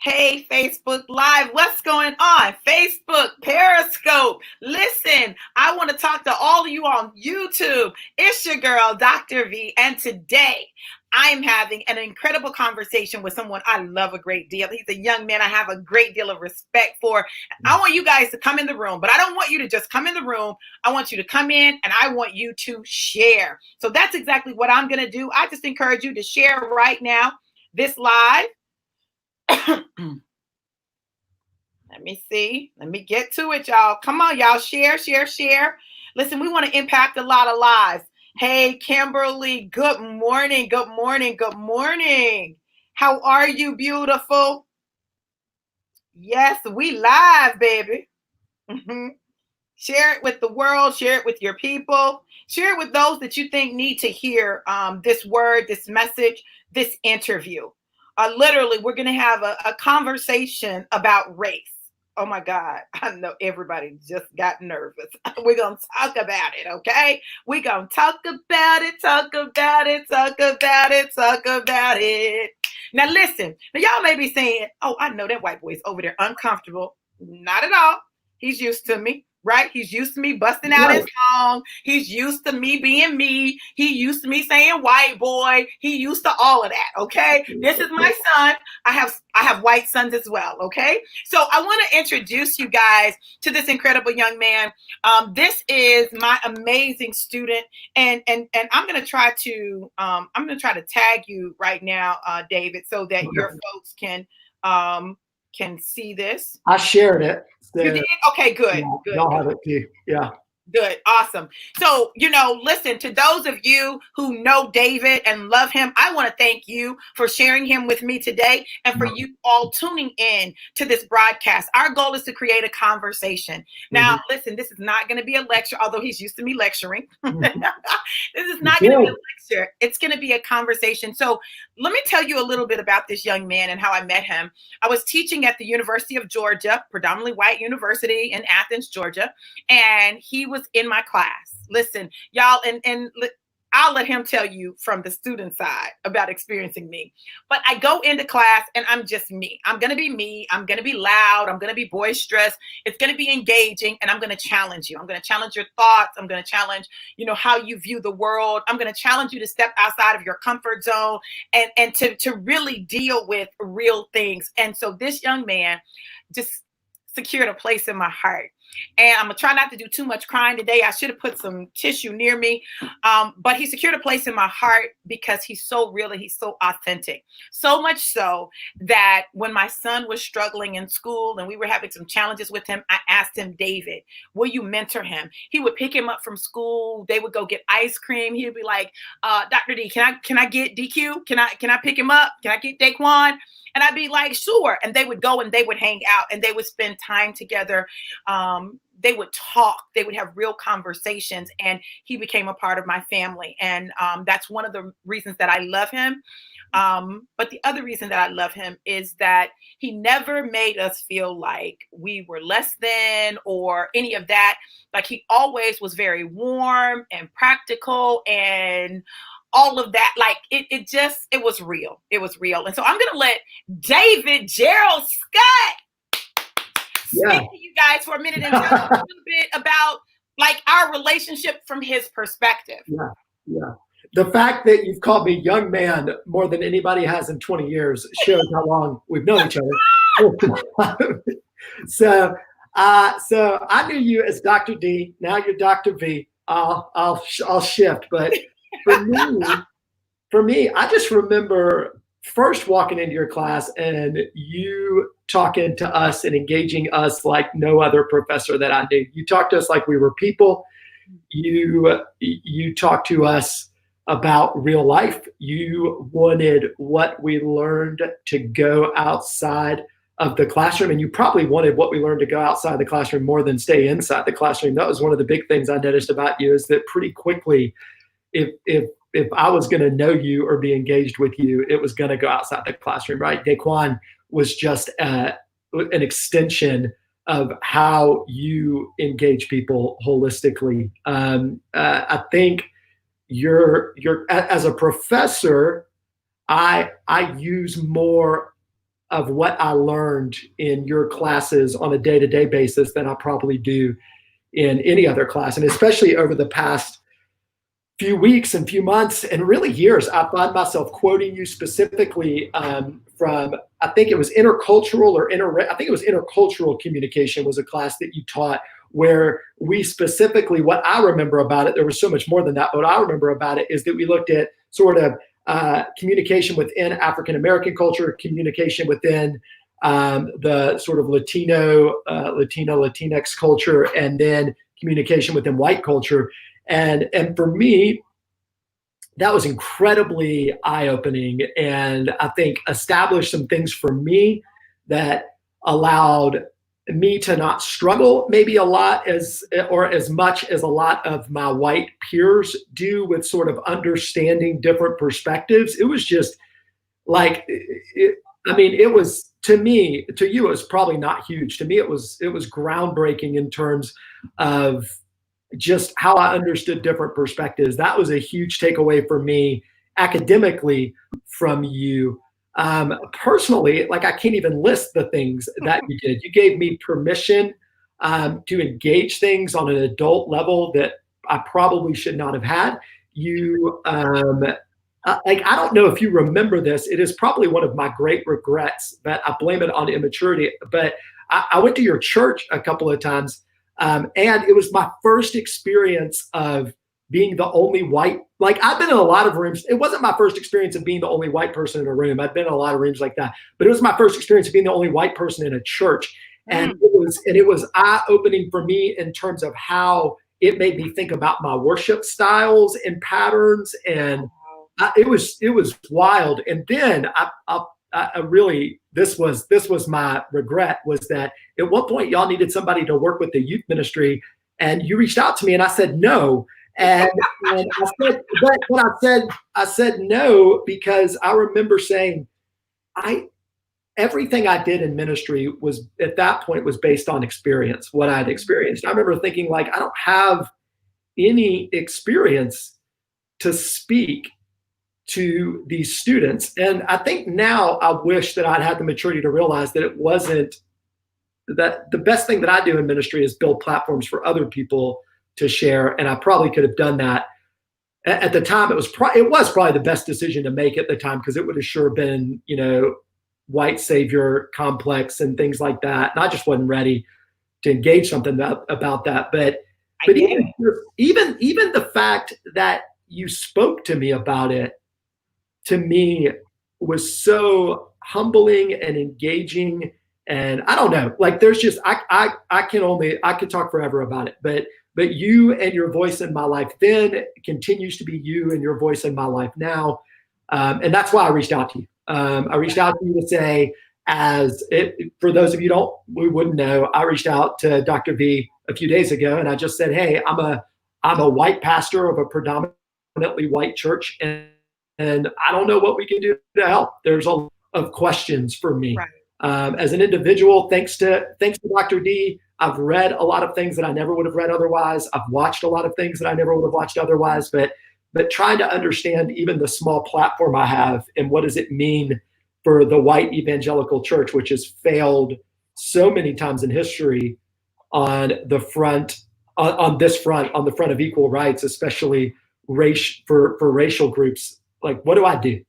Hey, Facebook Live, what's going on? Facebook, Periscope. Listen, I want to talk to all of you on YouTube. It's your girl, Dr. V, and today I'm having an incredible conversation with someone I love a great deal. He's a young man I have a great deal of respect for. I want you guys to come in the room, but I don't want you to just come in the room. I want you to come in and I want you to share. So that's exactly what I'm going to do. I just encourage you to share right now this live. Let me see. Let me get to it, y'all. Come on, y'all. Share, share, share. Listen, we want to impact a lot of lives. Hey, Kimberly, good morning. Good morning. Good morning. How are you, beautiful? Yes, we live, baby. Share it with the world. Share it with your people. Share it with those that you think need to hear this word, this message, this interview. Literally, we're going to have a conversation about race. Oh my God, I know everybody just got nervous. We're going to talk about it, okay? We're going to talk about it, talk about it, talk about it, talk about it. Now listen, now y'all may be saying, oh, I know that white boy's over there uncomfortable. Not at all. He's used to me. Right? He's used to me busting out his song. He's used to me being me. He used to me saying white boy. He used to all of that. Okay. This is my son. I have white sons as well. Okay. So I want to introduce you guys to this incredible young man. This is my amazing student. And I'm going to try to tag you right now, David, so that your folks can see this. I shared it. So, you did? Okay, good. Yeah, good. Y'all have it too. Yeah. Good. Awesome. So, listen, to those of you who know David and love him, I want to thank you for sharing him with me today and for you all tuning in to this broadcast. Our goal is to create a conversation. Now, listen, this is not going to be a lecture, although he's used to me lecturing. This is not going to be a lecture. It's going to be a conversation. So let me tell you a little bit about this young man and how I met him. I was teaching at the University of Georgia, predominantly white university in Athens, Georgia, and he was in my class. Listen, y'all, and I'll let him tell you from the student side about experiencing me. But I go into class and I'm just me. I'm going to be me. I'm going to be loud. I'm going to be boisterous. It's going to be engaging, and I'm going to challenge you. I'm going to challenge your thoughts. I'm going to challenge, how you view the world. I'm going to challenge you to step outside of your comfort zone and to really deal with real things. And so this young man just secured a place in my heart. And I'm going to try not to do too much crying today. I should have put some tissue near me. But he secured a place in my heart because he's so real and he's so authentic. So much so that when my son was struggling in school and we were having some challenges with him, I asked him, David, will you mentor him? He would pick him up from school. They would go get ice cream. He would be like, Dr. D, can I get DQ? Can I pick him up? Can I get Daquan? And I'd be like, sure. And they would go and they would hang out and they would spend time together. They would talk. They would have real conversations. And he became a part of my family. And that's one of the reasons that I love him. But the other reason that I love him is that he never made us feel like we were less than or any of that. Like, he always was very warm and practical and all of that. Like, it was real. It was real. And so I'm going to let David Gerald Scott speak to you guys for a minute and tell us a little bit about like our relationship from his perspective. Yeah. The fact that you've called me young man more than anybody has in 20 years shows how long we've known each other. So I knew you as Dr. D. Now you're Dr. V. I'll shift, but for me, I just remember first walking into your class and you talking to us and engaging us like no other professor that I knew. You talked to us like we were people. You talked to us about real life. You wanted what we learned to go outside of the classroom, and you probably wanted what we learned to go outside the classroom more than stay inside the classroom. That was one of the big things I noticed about you, is that pretty quickly, if I was going to know you or be engaged with you, it was going to go outside the classroom, right? Daquan was just an extension of how you engage people holistically. I think you're as a professor, I use more of what I learned in your classes on a day-to-day basis than I probably do in any other class. And especially over the past few weeks and few months and really years, I find myself quoting you specifically from, I think it was I think it was intercultural communication was a class that you taught, where we specifically, what I remember about it, there was so much more than that, but what I remember about it is that we looked at sort of communication within African American culture, communication within the sort of Latinx culture, and then communication within white culture. And for me, that was incredibly eye-opening, and I think established some things for me that allowed me to not struggle maybe a lot as much as a lot of my white peers do with sort of understanding different perspectives. It was just like, it was, to me, to you, it was probably not huge. To me, it was groundbreaking in terms of just how I understood different perspectives. That was a huge takeaway for me academically from you. Personally, like, I can't even list the things that you did. You gave me permission to engage things on an adult level that I probably should not have had. You, I don't know if you remember this. It is probably one of my great regrets, but I blame it on immaturity. But I went to your church a couple of times, and it was my first experience of being the only white. Like, I've been in a lot of rooms. It wasn't my first experience of being the only white person in a room. I've been in a lot of rooms like that, but it was my first experience of being the only white person in a church. And it was eye-opening for me in terms of how it made me think about my worship styles and patterns. And it was wild. And then I really, this was my regret, was that at one point y'all needed somebody to work with the youth ministry, and you reached out to me, and I said no. And I said no because I remember saying, everything I did in ministry was, at that point, was based on experience, what I had experienced. I remember thinking, like, I don't have any experience to speak to these students. And I think now I wish that I'd had the maturity to realize that it wasn't, that the best thing that I do in ministry is build platforms for other people to share. And I probably could have done that at the time. It was probably the best decision to make at the time, because it would have sure been, white savior complex and things like that. And I just wasn't ready to engage something about that. But even the fact that you spoke to me about it, to me, was so humbling and engaging. And I don't know, like, there's just, I could talk forever about it, but you and your voice in my life then continues to be you and your voice in my life now. And that's why I reached out to you. I reached out to you to say, for those of you who wouldn't know, I reached out to Dr. V a few days ago, and I just said, hey, I'm a white pastor of a predominantly white church, and I don't know what we can do to help. There's a lot of questions for me. Right. As an individual, thanks to Dr. D, I've read a lot of things that I never would have read otherwise. I've watched a lot of things that I never would have watched otherwise, but trying to understand even the small platform I have, and what does it mean for the white evangelical church, which has failed so many times in history on the front of equal rights, especially for racial groups. Like, what do I do?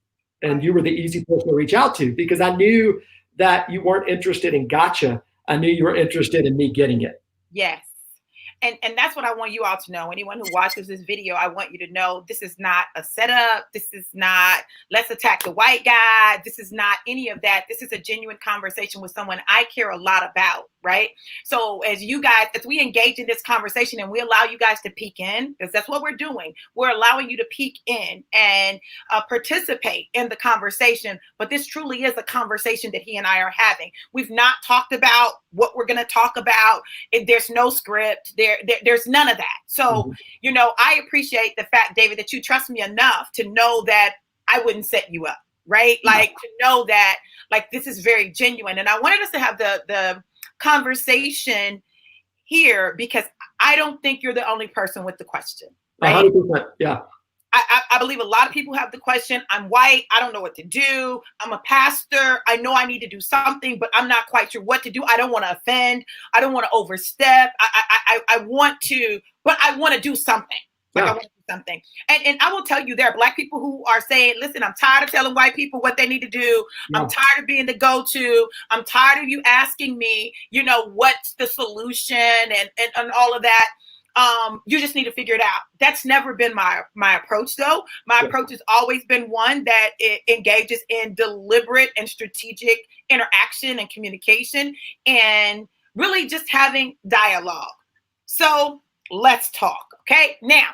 And you were the easy person to reach out to, because I knew that you weren't interested in gotcha. I knew you were interested in me getting it. Yes. And that's what I want you all to know. Anyone who watches this video, I want you to know this is not a setup. This is not, let's attack the white guy. This is not any of that. This is a genuine conversation with someone I care a lot about, right? So as we engage in this conversation and we allow you guys to peek in, because that's what we're doing. We're allowing you to peek in and participate in the conversation. But this truly is a conversation that he and I are having. We've not talked about what we're going to talk about. There's no script. There's none of that. So, I appreciate the fact, David, that you trust me enough to know that I wouldn't set you up, right? Like, to know that, like, this is very genuine. And I wanted us to have the conversation here, because I don't think you're the only person with the question, right? 100%, yeah. I believe a lot of people have the question, I'm white, I don't know what to do. I'm a pastor. I know I need to do something, but I'm not quite sure what to do. I don't want to offend. I don't want to overstep. I want to, but I want to do something. Like I want to do something. And I will tell you, there are Black people who are saying, listen, I'm tired of telling white people what they need to do. I'm tired of being the go-to. I'm tired of you asking me, what's the solution and all of that. You just need to figure it out. That's never been my approach, though. My approach has always been one that it engages in deliberate and strategic interaction and communication and really just having dialogue. So let's talk. Okay. Now,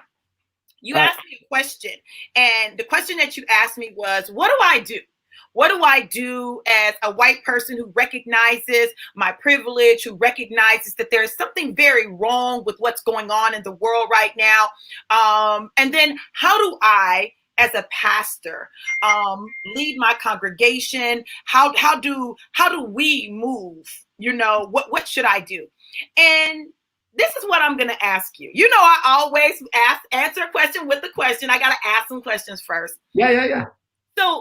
you asked me a question, and the question that you asked me was, what do I do? What do I do as a white person who recognizes my privilege, who recognizes that there is something very wrong with what's going on in the world right now? And then how do I, as a pastor, lead my congregation? How do we move? What should I do? And this is what I'm going to ask you. I always answer a question with a question. I got to ask some questions first. Yeah.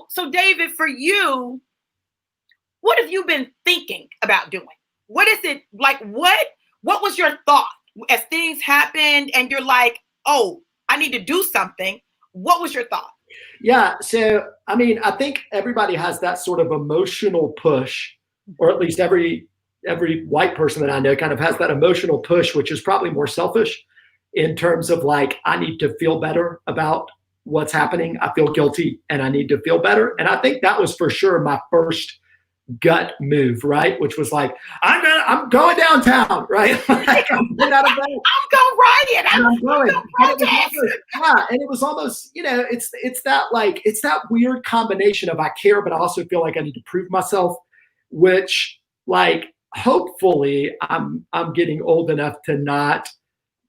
So David, for you, what have you been thinking about doing? What is it like? What was your thought as things happened and you're like, oh, I need to do something? What was your thought? Yeah. So, I think everybody has that sort of emotional push, or at least every white person that I know kind of has that emotional push, which is probably more selfish in terms of like, I need to feel better about what's happening. I feel guilty and I need to feel better. And I think that was for sure my first gut move, right? Which was like, I'm going downtown, right? Like, I'm getting out of bed. I'm going riot. I'm going protest. And it was almost, it's that weird combination of I care, but I also feel like I need to prove myself, which like, hopefully I'm getting old enough to not,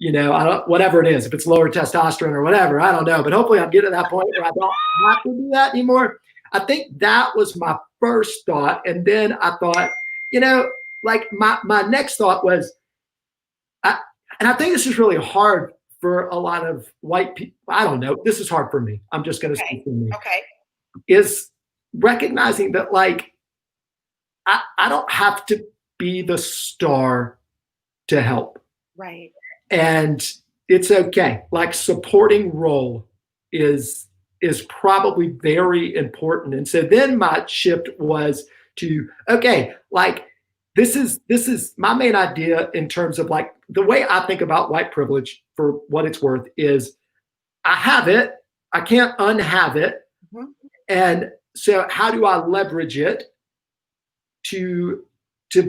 whatever it is, if it's lower testosterone or whatever, I don't know, but hopefully I'm getting to that point where I don't have to do that anymore. I think that was my first thought. And then I thought, like my next thought was, and I think this is really hard for a lot of white people. I don't know. This is hard for me. I'm just going to speak for me. Okay. Is recognizing that like, I don't have to be the star to help. Right. And it's okay. Like supporting role is probably very important. And so then my shift was to, okay, like this is my main idea in terms of like the way I think about white privilege for what it's worth is I have it. I can't unhave it. Mm-hmm. And so how do I leverage it to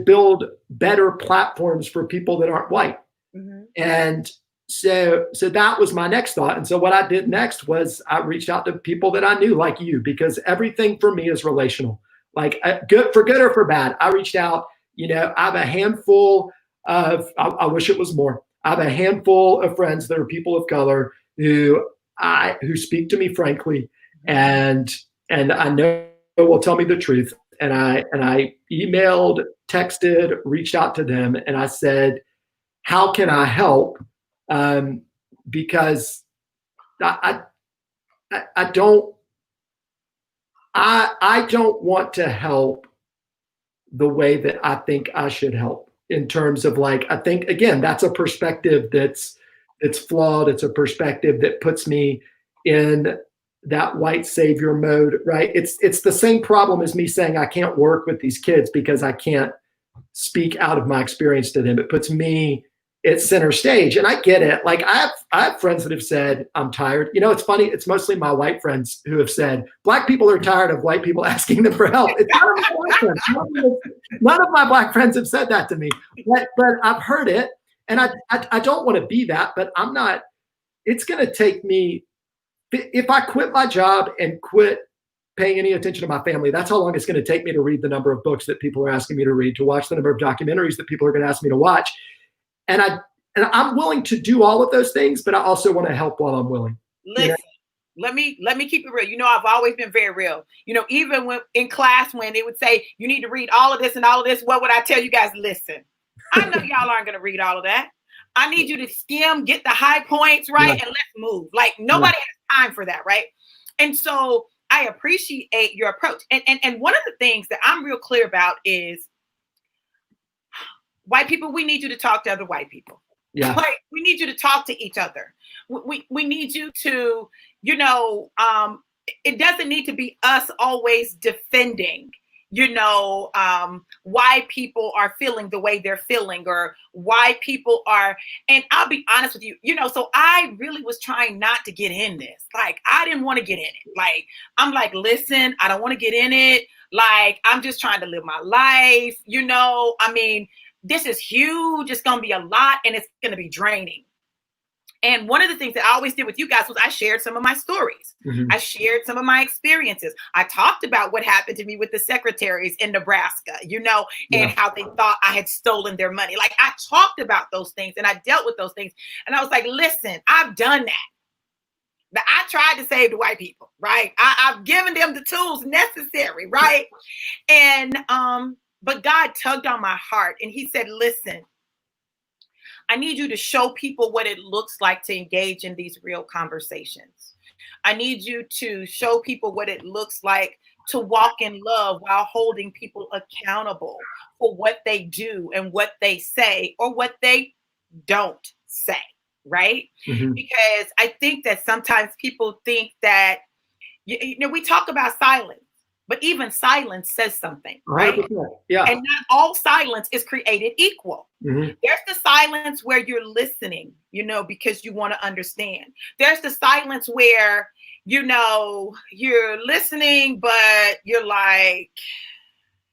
build better platforms for people that aren't white? Mm-hmm. And so that was my next thought. And so what I did next was I reached out to people that I knew, like you, because everything for me is relational. Like good or for bad. I reached out, I have a handful of, I wish it was more. I have a handful of friends that are people of color who speak to me frankly, and I know will tell me the truth. And I emailed, texted, reached out to them, and I said, how can I help? Because I don't want to help the way that I think I should help, in terms of like, I think again, that's a perspective that's flawed. It's a perspective that puts me in that white savior mode, right? It's the same problem as me saying I can't work with these kids because I can't speak out of my experience to them. It puts me at center stage. And I get it. Like I have friends that have said, I'm tired. It's funny. It's mostly my white friends who have said, Black people are tired of white people asking them for help. It's none of my white friends. None of my Black friends have said that to me, but I've heard it. And I don't want to be that, but I'm not, it's going to take me, if I quit my job and quit paying any attention to my family, that's how long it's going to take me to read the number of books that people are asking me to read, to watch the number of documentaries that people are going to ask me to watch. And I'm willing to do all of those things, but I also want to help while I'm willing. Listen, let me keep it real. I've always been very real. Even when in class, when they would say, you need to read all of this and all of this, what would I tell you guys? Listen, I know y'all aren't going to read all of that. I need you to skim, get the high points right, and let's move. Like nobody has time for that, right? And so I appreciate your approach. And one of the things that I'm real clear about is white people, we need you to talk to other white people. Yeah. Like, we need you to talk to each other. We need you to, it doesn't need to be us always defending, why people are feeling the way they're feeling, or why people are. And I'll be honest with you, so I really was trying not to get in this. Like, I didn't want to get in it. Like, I'm like, listen, I don't want to get in it. Like, I'm just trying to live my life. I mean, this is huge. It's going to be a lot, and it's going to be draining. And one of the things that I always did with you guys was I shared some of my stories. Mm-hmm. I shared some of my experiences. I talked about what happened to me with the secretaries in Nebraska, and how they thought I had stolen their money. Like, I talked about those things, and I dealt with those things. And I was like, listen, I've done that. But I tried to save the white people, right? I've given them the tools necessary, right? And but God tugged on my heart, and he said, listen, I need you to show people what it looks like to engage in these real conversations. I need you to show people what it looks like to walk in love while holding people accountable for what they do and what they say or what they don't say, right? Mm-hmm. Because I think that sometimes people think that, we talk about silence, but even silence says something, right? 100%. Yeah. And not all silence is created equal. Mm-hmm. There's the silence where you're listening, because you want to understand. There's the silence where, you're listening, but you're like,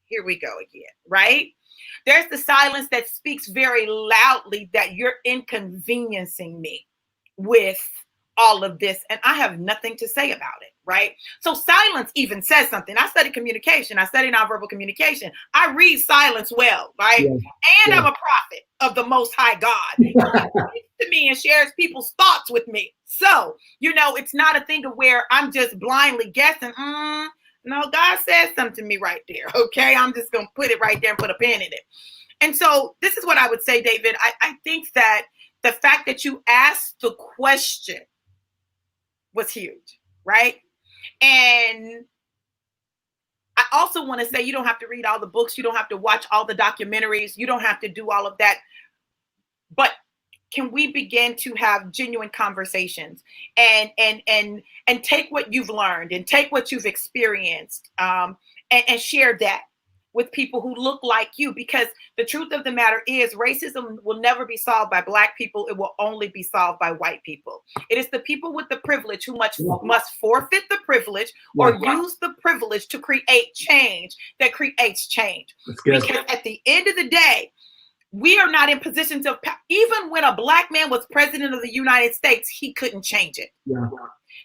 here we go again, right? There's the silence that speaks very loudly that you're inconveniencing me with all of this, and I have nothing to say about it, right? So silence even says something. I study communication. I study nonverbal communication. I read silence well, right? Yeah. And I'm a prophet of the Most High God. He speaks to me and shares people's thoughts with me. So, it's not a thing of where I'm just blindly guessing. No, God said something to me right there. Okay, I'm just going to put it right there and put a pin in it. And so this is what I would say, David. I think that the fact that you asked the question was huge, right? And I also want to say, you don't have to read all the books. You don't have to watch all the documentaries. You don't have to do all of that. But can we begin to have genuine conversations and take what you've learned and take what you've experienced and share that with people who look like you? Because the truth of the matter is, racism will never be solved by Black people. It will only be solved by white people. It is the people with the privilege who must forfeit the privilege or use the privilege to create change that creates change. Because at the end of the day, we are not in positions of power. Even when a Black man was president of the United States, he couldn't change it. Yeah.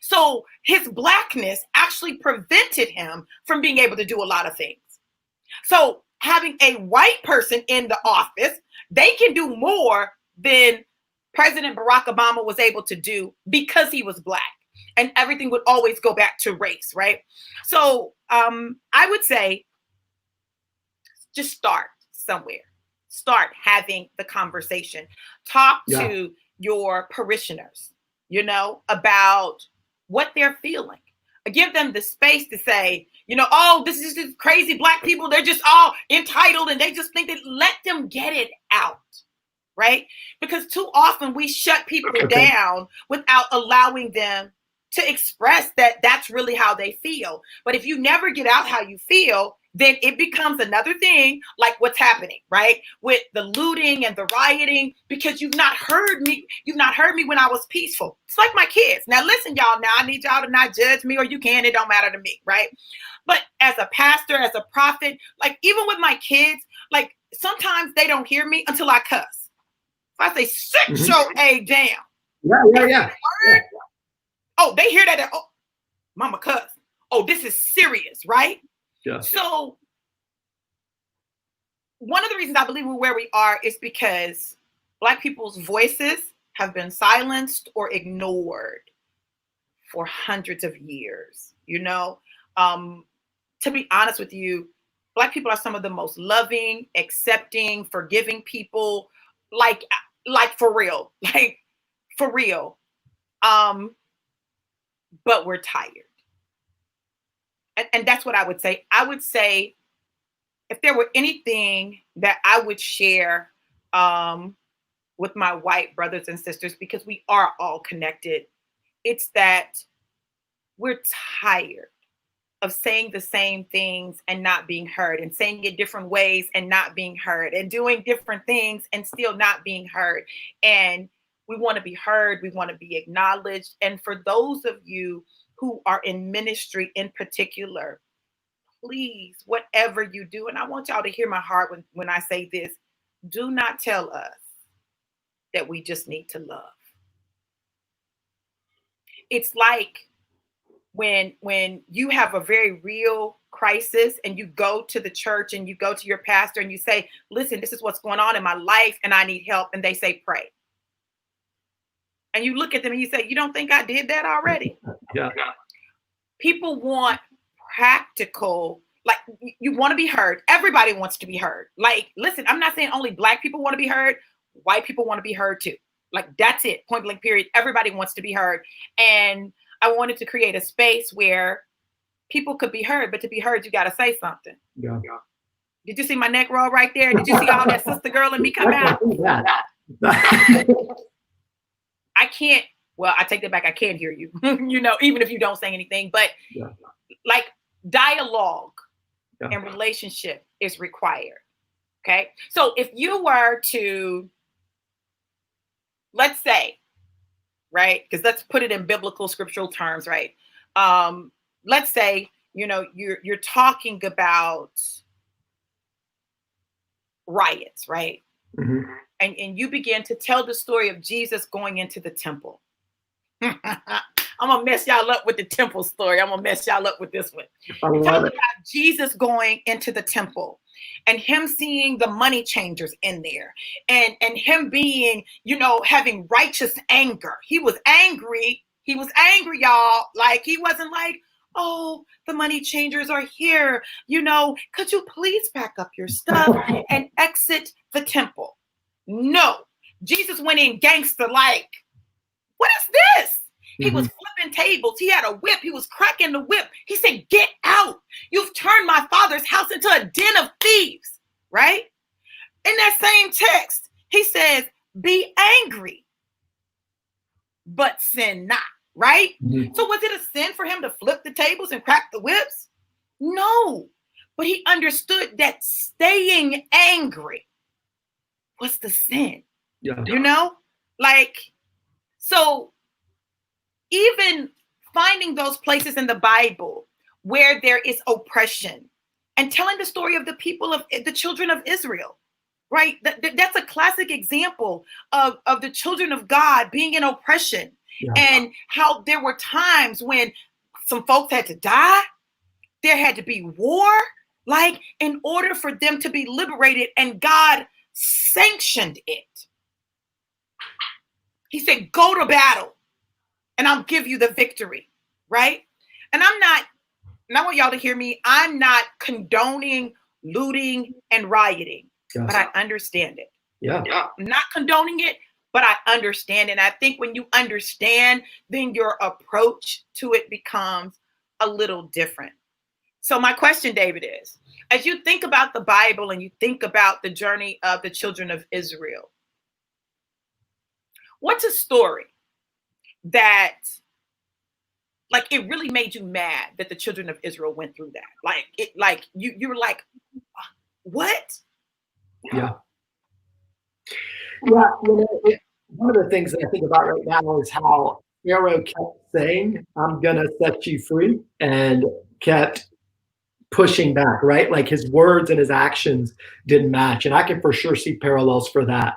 So his Blackness actually prevented him from being able to do a lot of things. So having a white person in the office, they can do more than President Barack Obama was able to do because he was Black. And everything would always go back to race, right? So I would say just start somewhere. Start having the conversation. Talk to your parishioners, about what they're feeling. Give them the space to say, oh, this is just crazy Black people. They're just all entitled and they just think that. Let them get it out, right? Because too often we shut people down without allowing them to express that that's really how they feel. But if you never get out how you feel, then it becomes another thing like what's happening, right? With the looting and the rioting, because you've not heard me. You've not heard me when I was peaceful. It's like my kids. Now, listen, y'all, now I need y'all to not judge me, or you can, it don't matter to me, right? But as a pastor, as a prophet, like even with my kids, like sometimes they don't hear me until I cuss. If I say, sit your A down. Yeah. Oh, they hear that. Oh, mama cuss. Oh, this is serious, right? Yeah. So one of the reasons I believe we're where we are is because Black people's voices have been silenced or ignored for hundreds of years. To be honest with you, Black people are some of the most loving, accepting, forgiving people, like for real, but we're tired. And that's what I would say. I would say if there were anything that I would share with my white brothers and sisters, because we are all connected, it's that we're tired of saying the same things and not being heard, and saying it different ways and not being heard, and doing different things and still not being heard. And we want to be heard. We want to be acknowledged. And for those of you who are in ministry in particular, please, whatever you do, and I want y'all to hear my heart when I say this, do not tell us that we just need to love. It's like when you have a very real crisis and you go to the church and you go to your pastor and you say, listen, this is what's going on in my life and I need help. And they say, pray. And you look at them and you say, you don't think I did that already? Yeah. People want practical, like you want to be heard. Everybody wants to be heard. Like, listen, I'm not saying only Black people want to be heard. White people want to be heard too. Like, that's it. Point blank period. Everybody wants to be heard. And I wanted to create a space where people could be heard, but to be heard, you got to say something. Yeah. Did you see my neck roll right there? Did you see all that sister girl in me come out? I can't, well, I take that back. I can't hear you, you know, even if you don't say anything, but Yeah. like dialogue Yeah. and relationship is required. Okay. So if you were to, let's say, right, because let's put it in biblical scriptural terms, right? Let's say, you know, you're talking about riots, right? Mm-hmm. And you begin to tell the story of Jesus going into the temple. I'm gonna mess y'all up with the temple story. I'm gonna mess y'all up with this one. Tell about Jesus going into the temple and him seeing the money changers in there, and him being, you know, having righteous anger. He was angry, y'all. Like, he wasn't like, oh, the money changers are here, you know, could you please pack up your stuff and exit the temple? No, Jesus went in gangster like, what is this? He was flipping tables. He had a whip. He was cracking the whip. He said, get out. You've turned my father's house into a den of thieves, right? In that same text, he says, be angry, but sin not, right? Mm-hmm. So was it a sin for him to flip the tables and crack the whips? No, but he understood that staying angry was the sin. Yeah. You know, like, so even finding those places in the Bible where there is oppression and telling the story of the people of the children of Israel, right? That's a classic example of the children of God being in oppression. Yeah. And how there were times when some folks had to die. There had to be war, like, in order for them to be liberated, and God sanctioned it. He said, go to battle and I'll give you the victory, right? And I want y'all to hear me, I'm not condoning looting and rioting, yes, but I understand it. Yeah. I'm not condoning it, but I understand it. And I think when you understand, then your approach to it becomes a little different. So my question, David, is, as you think about the Bible and you think about the journey of the children of Israel, what's a story that, like, it really made you mad that the children of Israel went through that? Like you were like, what? Yeah. Yeah. One of the things that I think about right now is how Pharaoh kept saying, I'm going to set you free, and kept pushing back, right? Like, his words and his actions didn't match. And I can for sure see parallels for that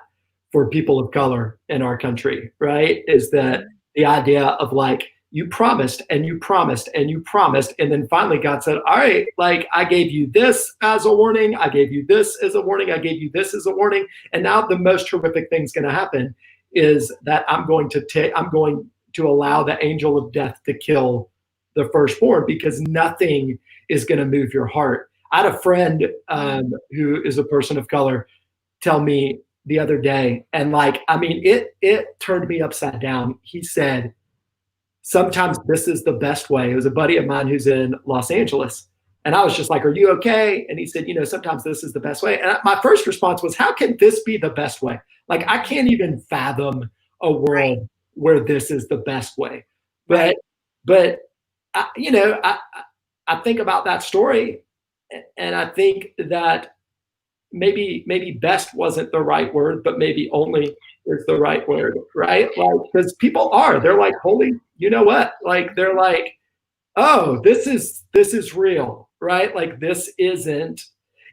for people of color in our country, right? Is that the idea of, like, you promised and you promised and you promised. And then finally God said, all right, like, I gave you this as a warning. I gave you this as a warning. I gave you this as a warning. And now the most horrific thing's going to happen is that I'm going to allow the angel of death to kill the firstborn, because nothing is going to move your heart. I had a friend who is a person of color tell me the other day, and, like, I mean, it turned me upside down. He said, sometimes this is the best way. It was a buddy of mine who's in Los Angeles. And I was just like, are you okay? And he said, sometimes this is the best way. And my first response was, how can this be the best way? Like, I can't even fathom a world where this is the best way. But I think about that story, and I think that maybe best wasn't the right word, but maybe only is the right word, right? Like, because they're like, holy, you know what? Like, they're like, oh, this is real, right? Like, this isn't,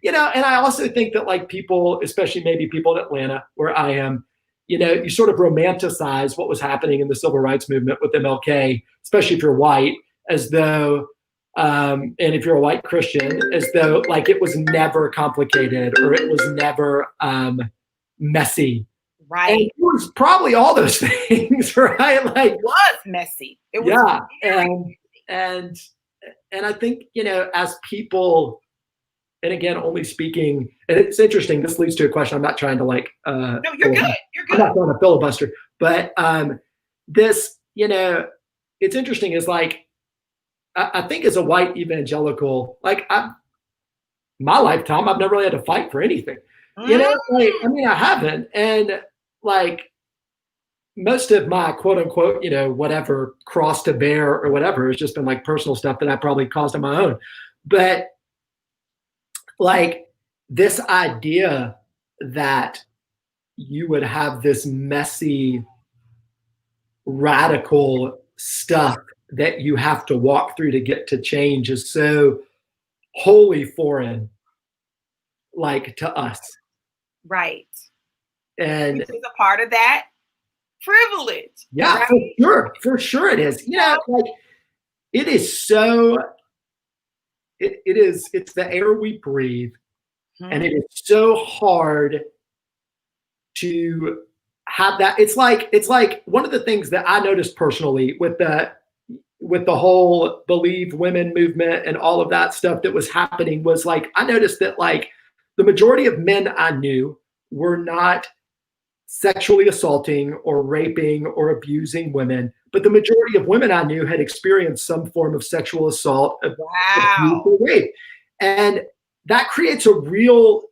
and I also think that, like, people, especially maybe people in Atlanta where I am, you sort of romanticize what was happening in the civil rights movement with MLK, especially if you're white, as though, and if you're a white Christian, as though like it was never complicated or it was never messy. Right. And it was probably all those things, right? Like, it was messy. It was and I think, as people, and again, only speaking, and it's interesting, this leads to a question. I'm not trying to like, no, you're good. You're good. I'm not trying to filibuster, but this, it's interesting is like, I think as a white evangelical, like my lifetime, I've never really had to fight for anything. Like, I mean, I haven't. And like most of my quote unquote, whatever cross to bear or whatever has just been like personal stuff that I probably caused on my own. But like this idea that you would have this messy, radical stuff that you have to walk through to get to change is so wholly foreign, like, to us. Right. And this is a part of that privilege. Yeah, right? For sure it is. Like it is so, it's the air we breathe. And it is so hard to have that. It's like one of the things that I noticed personally with the whole Believe Women movement and all of that stuff that was happening was like, I noticed that like the majority of men I knew were not sexually assaulting or raping or abusing women, but the majority of women I knew had experienced some form of sexual assault, abuse, or rape. And that creates a real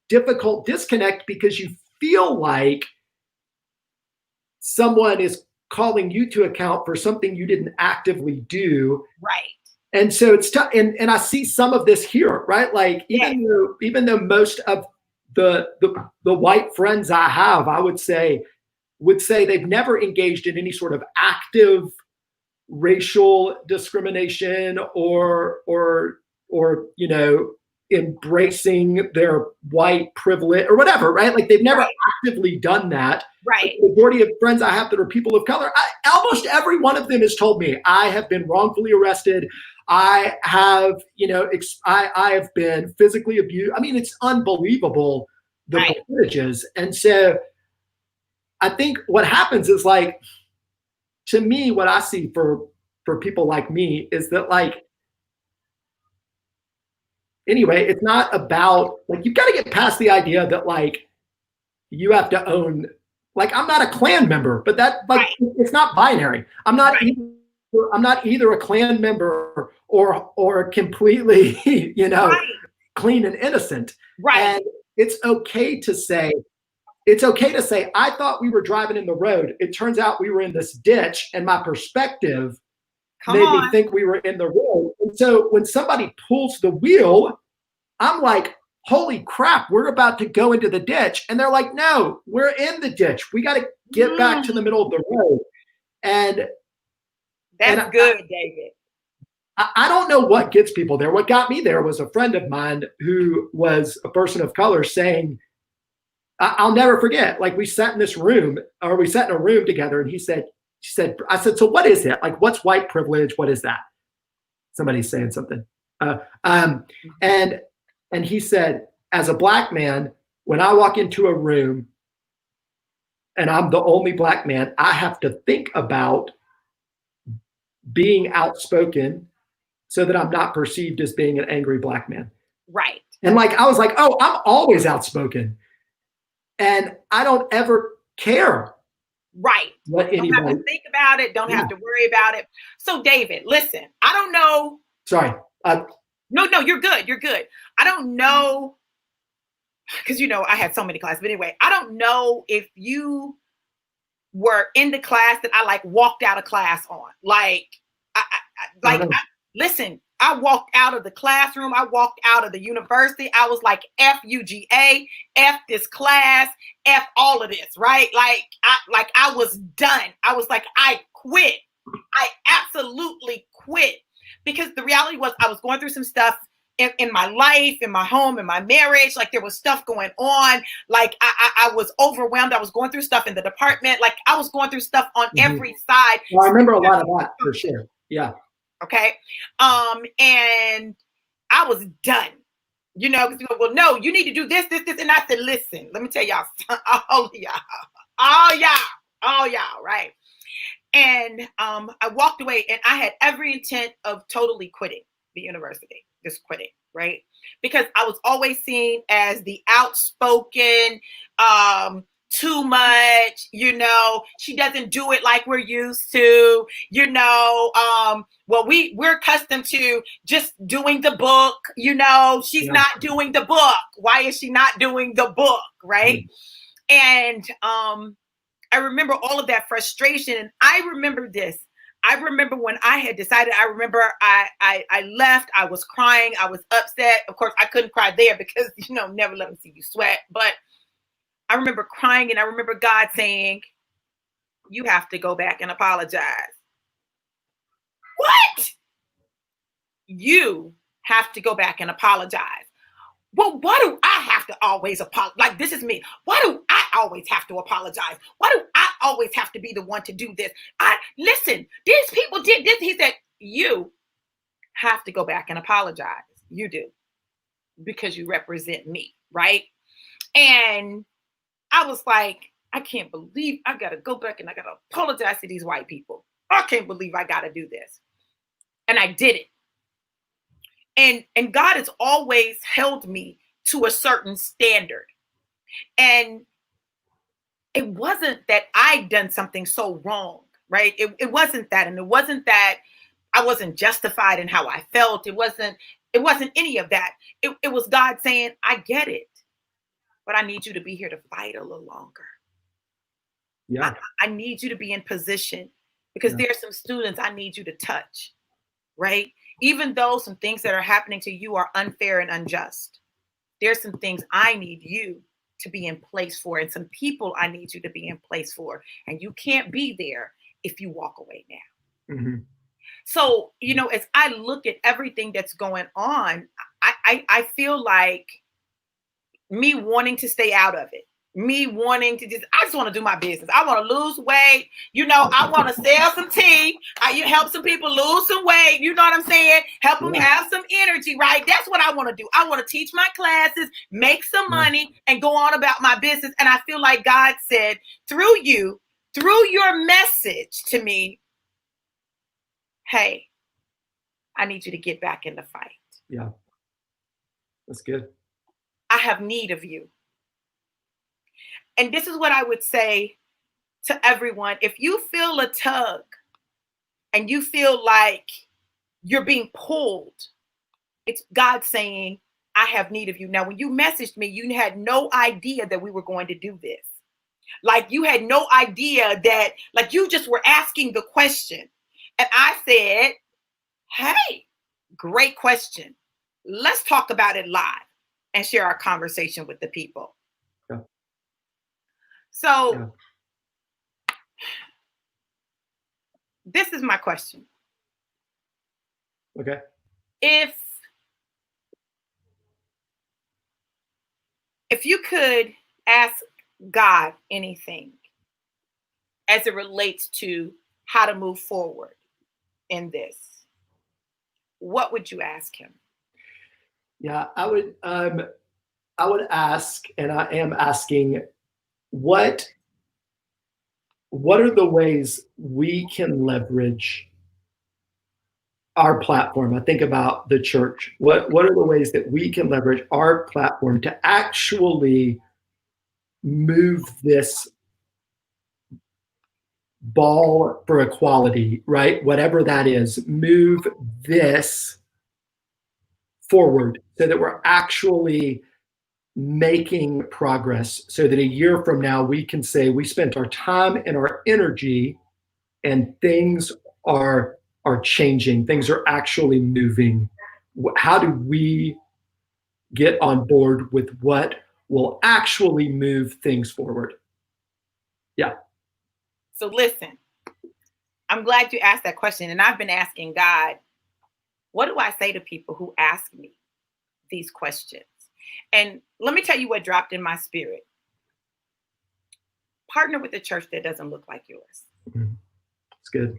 difficult disconnect because you feel like someone is calling you to account for something you didn't actively do. Right. And so it's tough. And I see some of this here, right? Like even though most of the white friends I have, I would say they've never engaged in any sort of active racial discrimination or embracing their white privilege or whatever, right? Like they've never actively done that. Right. The majority of friends I have that are people of color, almost every one of them has told me I have been wrongfully arrested. I have, I have been physically abused. I mean, it's unbelievable, the percentages. And so I think what happens is like, to me, what I see for people like me is that like, anyway, it's not about like, you've got to get past the idea that like, you have to own, like, I'm not a Klan member, but that like, it's not binary. I'm not either a Klan member or completely, clean and innocent. Right. And it's okay to say, I thought we were driving in the road. It turns out we were in this ditch, and my perspective made me think we were in the road. And so when somebody pulls the wheel, I'm like, holy crap, we're about to go into the ditch. And they're like, no, we're in the ditch. We got to get back to the middle of the road. And that's good, David. I don't know what gets people there. What got me there was a friend of mine who was a person of color saying, I'll never forget, like we sat in a room together, and I said, so what is it? Like, what's white privilege? What is that? Somebody's saying something. And he said, as a black man, when I walk into a room and I'm the only black man, I have to think about being outspoken so that I'm not perceived as being an angry black man. Right. And like, I was like, oh, I'm always outspoken. And I don't ever care Right. Let Don't have to anybody. think about it. Don't have Yeah. to worry about it. So, David, listen, I don't know. Sorry. No, you're good. You're good. I don't know, because I had so many classes. But anyway, I don't know if you were in the class that I like walked out of class on. Like, listen, I walked out of the classroom. I walked out of the university. I was like, F UGA, F this class, F all of this, right? I was done. I was like, I quit. I absolutely quit, because the reality was I was going through some stuff in my life, in my home, in my marriage. Like, there was stuff going on. Like, I was overwhelmed. I was going through stuff in the department. Like, I was going through stuff on every side. Well, I remember a lot of that for sure. Yeah. Okay. And I was done. Because people go, well, no, you need to do this, this, this. And I said, listen, let me tell y'all, all y'all, right? And I walked away, and I had every intent of totally quitting the university, just quitting, right? Because I was always seen as the outspoken, too much, she doesn't do it like we're used to, well, we're accustomed to just doing the book, she's not doing the book. Why is she not doing the book, right? And I remember all of that frustration. And I remember this. I remember when I had decided, I remember I left, I was crying, I was upset. Of course, I couldn't cry there because, never let them see you sweat. But I remember crying, and I remember God saying, you have to go back and apologize. What? You have to go back and apologize. Well, why do I have to always apologize? Like, this is me. Why do I always have to apologize? Why do I always have to be the one to do this? Listen, these people did this. He said, you have to go back and apologize. You do, because you represent me, right? And I was like, I can't believe I got to go back and I got to apologize to these white people. I can't believe I got to do this. And I did it. And God has always held me to a certain standard. And it wasn't that I'd done something so wrong, right? It wasn't that. And it wasn't that I wasn't justified in how I felt. It wasn't any of that. It was God saying, I get it, but I need you to be here to fight a little longer. Yeah. I need you to be in position, because there's some students I need you to touch, right? Even though some things that are happening to you are unfair and unjust, there's some things I need you to be in place for, and some people I need you to be in place for. And you can't be there if you walk away now. Mm-hmm. So, as I look at everything that's going on, I feel like me wanting to stay out of it, me wanting to I just want to do my business. I want to lose weight. I want to sell some tea. You help some people lose some weight. You know what I'm saying? Help them have some energy, right? That's what I want to do. I want to teach my classes, make some money, and go on about my business. And I feel like God said through your message to me, hey, I need you to get back in the fight. Yeah. That's good. I have need of you. And this is what I would say to everyone. If you feel a tug and you feel like you're being pulled, it's God saying, I have need of you. Now, when you messaged me, you had no idea that we were going to do this. Like, you had no idea that, like, you just were asking the question. And I said, hey, great question. Let's talk about it live and share our conversation with the people. Yeah. So this is my question. Okay. If you could ask God anything as it relates to how to move forward in this, what would you ask him? Yeah, I would ask, and I am asking, what are the ways we can leverage our platform? I think about the church. What are the ways that we can leverage our platform to actually move this ball for equality, right? Whatever that is, move this forward so that we're actually making progress, so that a year from now we can say we spent our time and our energy and things are changing, things are actually moving. How do we get on board with what will actually move things forward? Yeah. So listen, I'm glad you asked that question. And I've been asking God, what do I say to people who ask me these questions? And let me tell you what dropped in my spirit. Partner with a church that doesn't look like yours. It's good.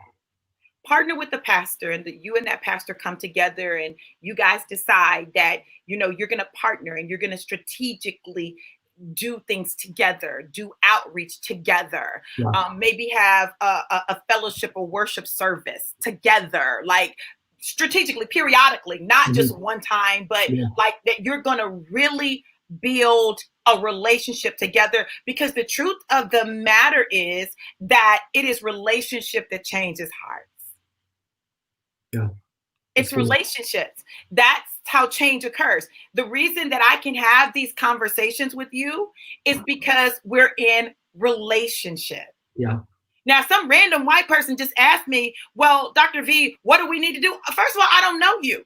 Partner with the pastor, and you and that pastor come together and you guys decide that, you're going to partner and you're going to strategically do things together, do outreach together, Yeah. Maybe have a fellowship or worship service together, like strategically, periodically, not just one time, but like that you're going to really build a relationship together, because the truth of the matter is that it is relationship that changes hearts. Yeah. It's relationships. That's how change occurs. The reason that I can have these conversations with you is because we're in relationship. Yeah. Now, some random white person just asked me, well, Dr. V, what do we need to do? First of all, I don't know you.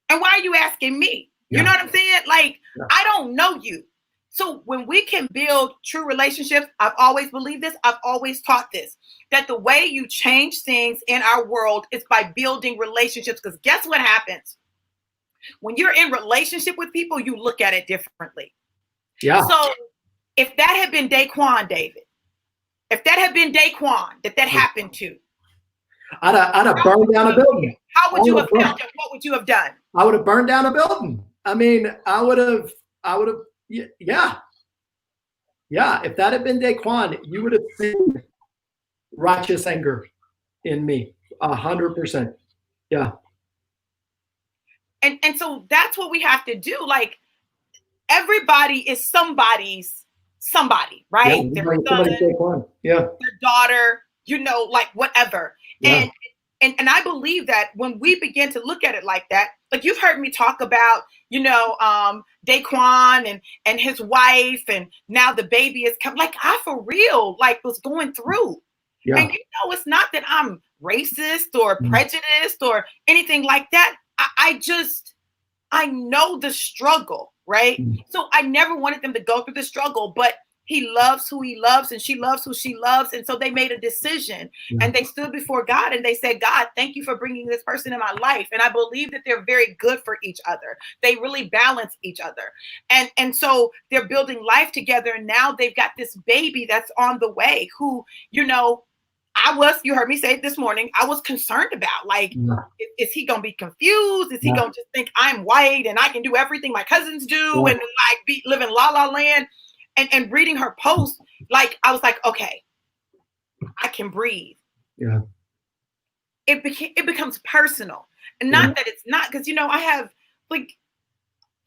And why are you asking me? You know what I'm saying? Like, I don't know you. So when we can build true relationships, I've always believed this, I've always taught this, that the way you change things in our world is by building relationships. Because guess what happens? When you're in relationship with people, you look at it differently. Yeah. So if that had been Daquan, David, if that had been Daquan that happened to, I'd have burned down a building. How would you have felt? What would you have done? I would have burned down a building. I mean, I would have, yeah. If that had been Daquan, you would have seen righteous anger in me, 100%. Yeah. And so that's what we have to do. Like, everybody is somebody's somebody, right? Yeah, Their son, their daughter, like whatever. Yeah. And I believe that when we begin to look at it like that, like you've heard me talk about, Daquan and his wife, and now the baby is coming. Like, I for real, like, was going through. Yeah. And it's not that I'm racist or prejudiced or anything like that. I know the struggle, right? So I never wanted them to go through the struggle, but he loves who he loves and she loves who she loves. And so they made a decision and they stood before God and they said, God, thank you for bringing this person in my life. And I believe that they're very good for each other. They really balance each other. And so they're building life together. And now they've got this baby that's on the way who, you heard me say it this morning, I was concerned about, like, is he going to be confused? Is he going to just think I'm white and I can do everything my cousins do and like be living la la land? And reading her post, like, I was like, okay, I can breathe. Yeah. It becomes personal, and not that it's not, because I have like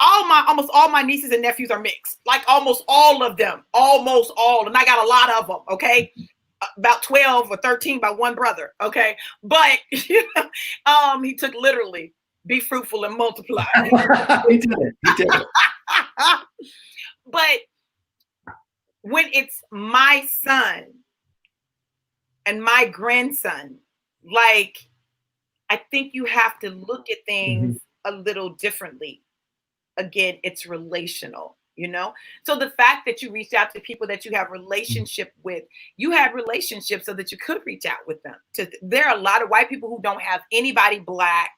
almost all my nieces and nephews are mixed, like almost all of them, almost all, and I got a lot of them. Okay. About 12 or 13 by one brother. Okay. But he took literally be fruitful and multiply. He did it. But when it's my son and my grandson, like, I think you have to look at things a little differently. Again, it's relational. So the fact that you reached out to people that you have relationship with, you had relationships so that you could reach out with them. There are a lot of white people who don't have anybody Black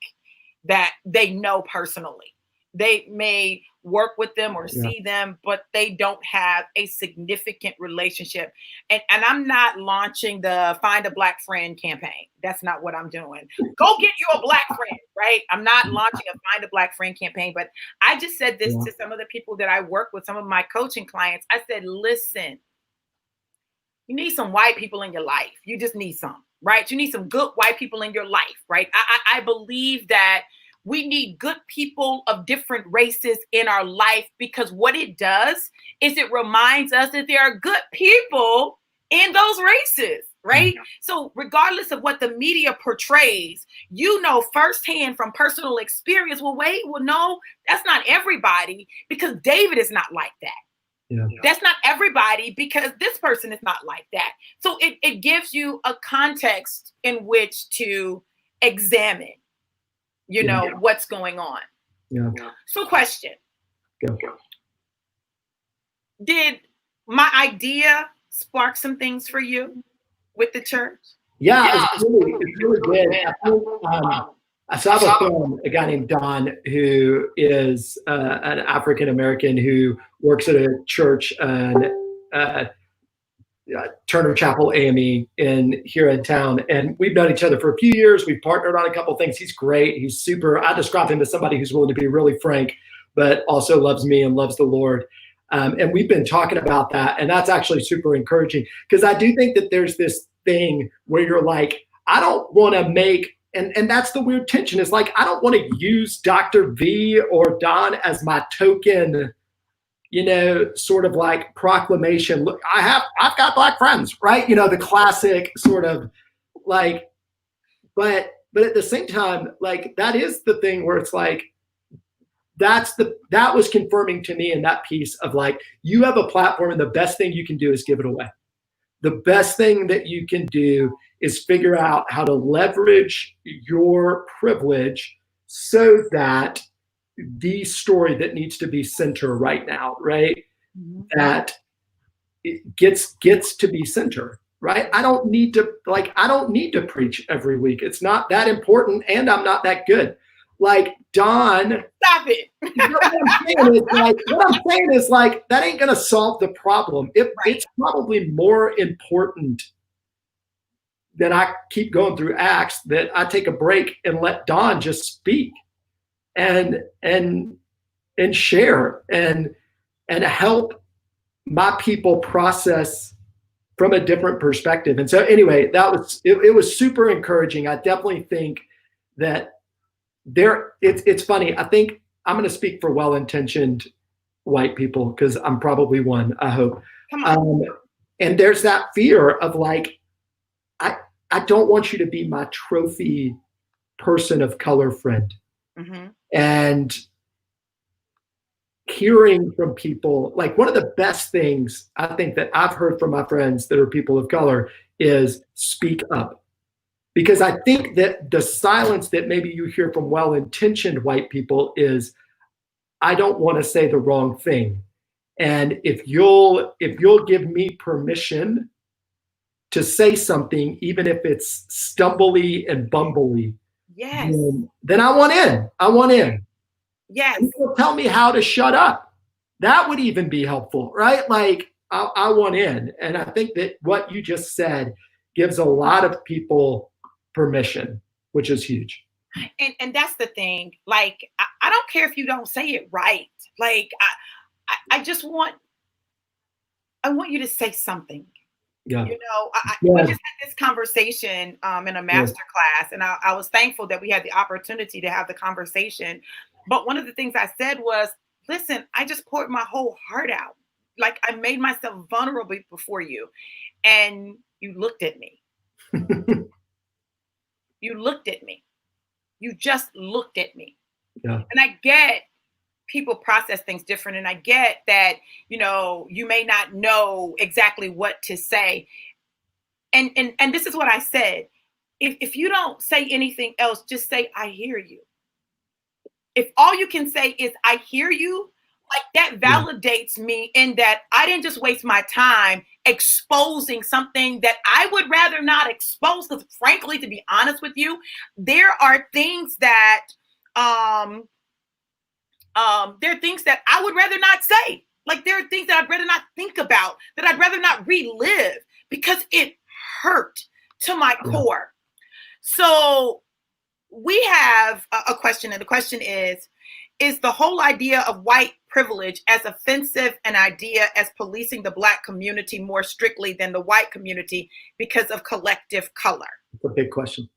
that they know personally. They may work with them or see them, but they don't have a significant relationship. And I'm not launching the Find a Black Friend campaign. That's not what I'm doing. Go get you a Black friend, right? I'm not launching a Find a Black Friend campaign, but I just said this to some of the people that I work with, some of my coaching clients. I said, listen, you need some white people in your life. You just need some, right? You need some good white people in your life, right? I believe that we need good people of different races in our life, because what it does is it reminds us that there are good people in those races, right? So regardless of what the media portrays, you know firsthand from personal experience, well, wait, well, no, that's not everybody, because David is not like that. Yeah. That's not everybody, because this person is not like that. So it gives you a context in which to examine, what's going on. Yeah. So question, Go. did my idea spark some things for you with the church? Yeah, it's really good. I think, so I have a friend, a guy named Don, who is an African American who works at a church, Turner Chapel AME here in town, and we've known each other for a few years. We've partnered on a couple of things. He's great. He's super. I describe him as somebody who's willing to be really frank, but also loves me and loves the Lord. And we've been talking about that, and that's actually super encouraging, because I do think that there's this thing where you're like, I don't want to make, and that's the weird tension, is like, I don't want to use Dr. V or Don as my token, sort of like proclamation. Look, I've got Black friends, right? The classic sort of like, but at the same time, like, that is the thing where it's like, that was confirming to me in that piece of like, you have a platform and the best thing you can do is give it away. The best thing that you can do is figure out how to leverage your privilege so that the story that needs to be center right now, right? Mm-hmm. That it gets to be center, right? I don't need to preach every week. It's not that important, and I'm not that good. Like, Don, stop it. What I'm saying is like, that ain't gonna solve the problem. It's probably more important that I keep going through Acts, that I take a break and let Don just speak and share and help my people process from a different perspective. And so anyway, it was super encouraging. I definitely think that it's funny. I think I'm going to speak for well-intentioned white people, because I'm probably one, I hope. Come on. And there's that fear of like, I don't want you to be my trophy person of color friend. Mm-hmm. And hearing from people, like, one of the best things I think that I've heard from my friends that are people of color is speak up. Because I think that the silence that maybe you hear from well-intentioned white people is, I don't want to say the wrong thing. And if you'll give me permission to say something, even if it's stumbly and bumbly, yes, then I want in. I want in. Yes. People tell me how to shut up. That would even be helpful, right? Like, I want in. And I think that what you just said gives a lot of people permission, which is huge. And that's the thing. Like, I don't care if you don't say it right. Like, I just want you to say something. Yeah. We just had this conversation in a master class, and I was thankful that we had the opportunity to have the conversation. But one of the things I said was, listen, I just poured my whole heart out. Like, I made myself vulnerable before you, and you looked at me. You looked at me. You just looked at me. Yeah. And I get people process things different. And I get that, you may not know exactly what to say. And this is what I said. If you don't say anything else, just say, I hear you. If all you can say is, I hear you, like, that validates me in that I didn't just waste my time exposing something that I would rather not expose. Because frankly, to be honest with you, there are things that I would rather not say. Like, there are things that I'd rather not think about, that I'd rather not relive, because it hurt to my core. So we have a question, and the question is the whole idea of white privilege as offensive an idea as policing the Black community more strictly than the white community because of collective color? It's a big question.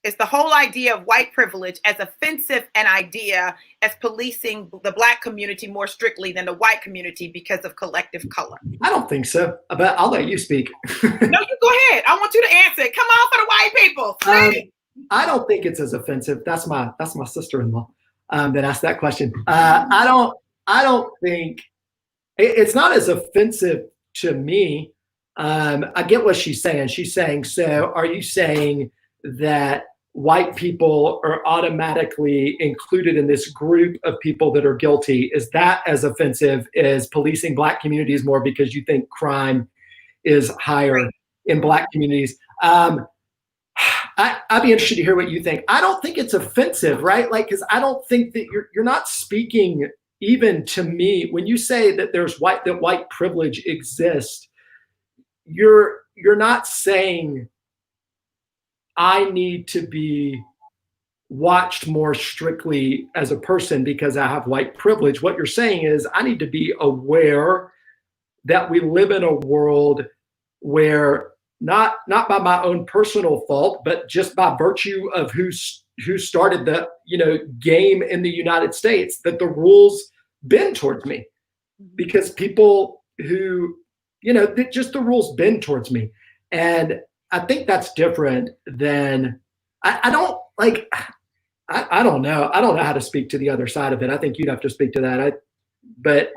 is the whole idea of white privilege as offensive an idea as policing the Black community more strictly than the white community because of collective color? I don't think so, but I'll let you speak. No, you go ahead. I want you to answer it. Come on for the white people. I don't think it's as offensive. That's my sister-in-law that asked that question. I don't think it's not as offensive to me. I get what she's saying. She's saying, so are you saying that white people are automatically included in this group of people that are guilty? Is that as offensive as policing Black communities more because you think crime is higher in Black communities? I'd be interested to hear what you think. I don't think it's offensive, right? Like, because I don't think that you're not speaking even to me when you say that that white privilege exists. You're not saying I need to be watched more strictly as a person because I have white privilege. What you're saying is I need to be aware that we live in a world where not by my own personal fault, but just by virtue of who started the game in the United States, that the rules bend towards me because people who just the rules bend towards me. And I think that's different than I don't like. I don't know. I don't know how to speak to the other side of it. I think you'd have to speak to that. But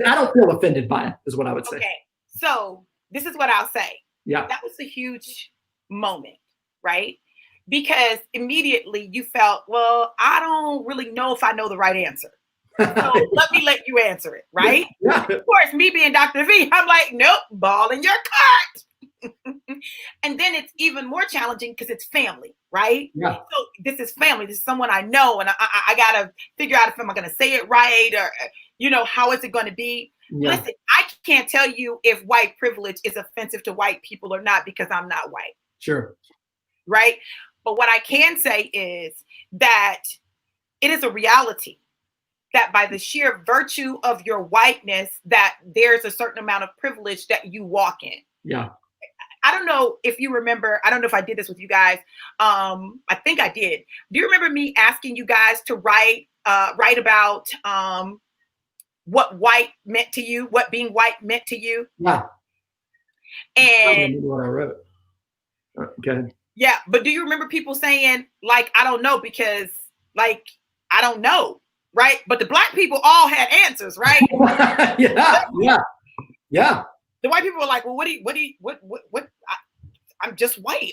I don't feel offended by it, is what I would say. Okay, so this is what I'll say. Yeah, that was a huge moment, right? Because immediately you felt, well, I don't really know if I know the right answer. So let you answer it, right? Yeah. Of course, me being Dr. V, I'm like, nope, ball in your court. And then it's even more challenging because it's family, right? Yeah. So this is family. This is someone I know, and I got to figure out if I'm going to say it right or, how is it going to be? Yeah. Listen, I can't tell you if white privilege is offensive to white people or not because I'm not white. Sure. Right? But what I can say is that it is a reality that by the sheer virtue of your whiteness, that there's a certain amount of privilege that you walk in. Yeah. I don't know if you remember, I don't know if I did this with you guys. I think I did. Do you remember me asking you guys to write about what white meant to you, what being white meant to you? Yeah. And I remember what I wrote. Okay. Yeah, but do you remember people saying, like, I don't know because, like, I don't know, right? But the Black people all had answers, right? Yeah. The white people were like, well, I'm just white.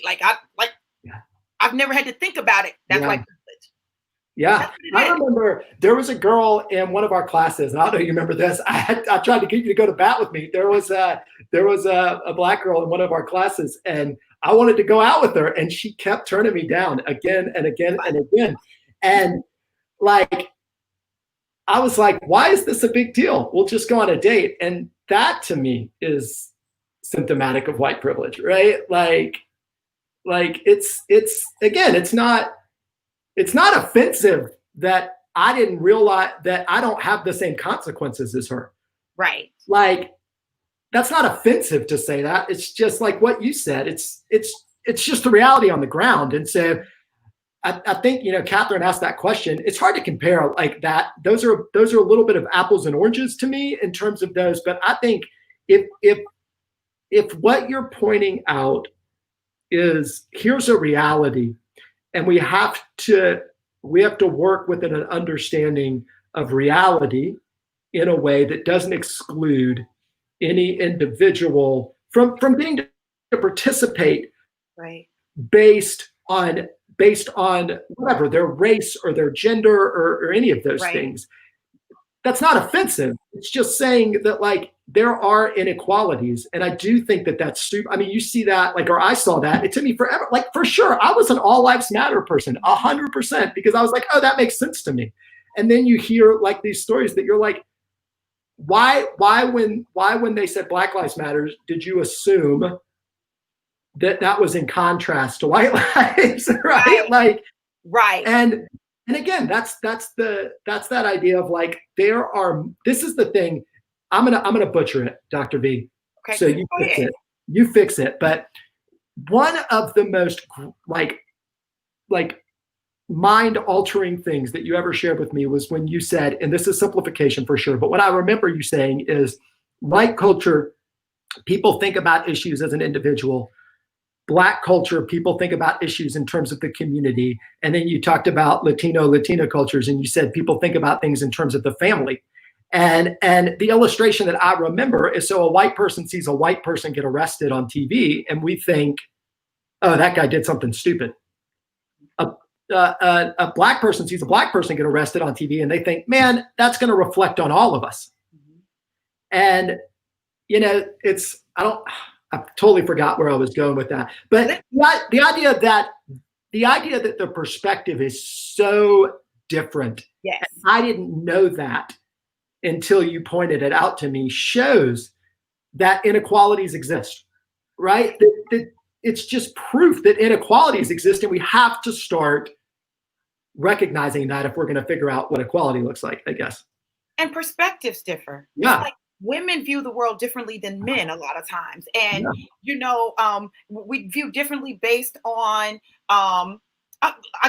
I've never had to think about it. That's white privilege. Yeah, I remember there was a girl in one of our classes, and I don't know if you remember this. I tried to get you to go to bat with me. There was a Black girl in one of our classes, and I wanted to go out with her, and she kept turning me down again and again and again. And like, I was like, why is this a big deal? We'll just go on a date. And that to me is symptomatic of white privilege, right? Like it's again, it's not offensive that I didn't realize that I don't have the same consequences as her. Right. Like, that's not offensive to say that. It's just like what you said. It's just the reality on the ground. And so I think, Catherine asked that question. It's hard to compare like that. Those are a little bit of apples and oranges to me in terms of those. But I think if what you're pointing out is here's a reality, and we have to work within an understanding of reality in a way that doesn't exclude any individual from being to participate, right, based on whatever their race or their gender or any of those things. That's not offensive. It's just saying that like there are inequalities. And I do think that that's super. I mean, you see that, like, or I saw that. It took me forever. Like, for sure, I was an all lives matter person, 100%, because I was like, oh, that makes sense to me. And then you hear like these stories that you're like, why when they said Black Lives Matter, did you assume that was in contrast to white lives, right? Like, right. And again, that's that idea of like, this is the thing. I'm gonna butcher it, Dr. V. Okay. So you fix it. You fix it. But one of the most like like mind altering things that you ever shared with me was when you said, and this is simplification for sure, but what I remember you saying is white culture, people think about issues as an individual. Black culture, people think about issues in terms of the community. And then you talked about Latina cultures, and you said people think about things in terms of the family. And the illustration that I remember is, so a white person sees a white person get arrested on TV, and we think, oh, that guy did something stupid. A black person sees a black person get arrested on TV, and they think, man, that's going to reflect on all of us. And I totally forgot where I was going with that. But the idea that the perspective is so different. Yes. I didn't know that until you pointed it out to me, shows that inequalities exist, right? That it's just proof that inequalities exist, and we have to start recognizing that if we're going to figure out what equality looks like, I guess. And perspectives differ. Yeah. Like women view the world differently than men a lot of times. And, we view differently based on, I'll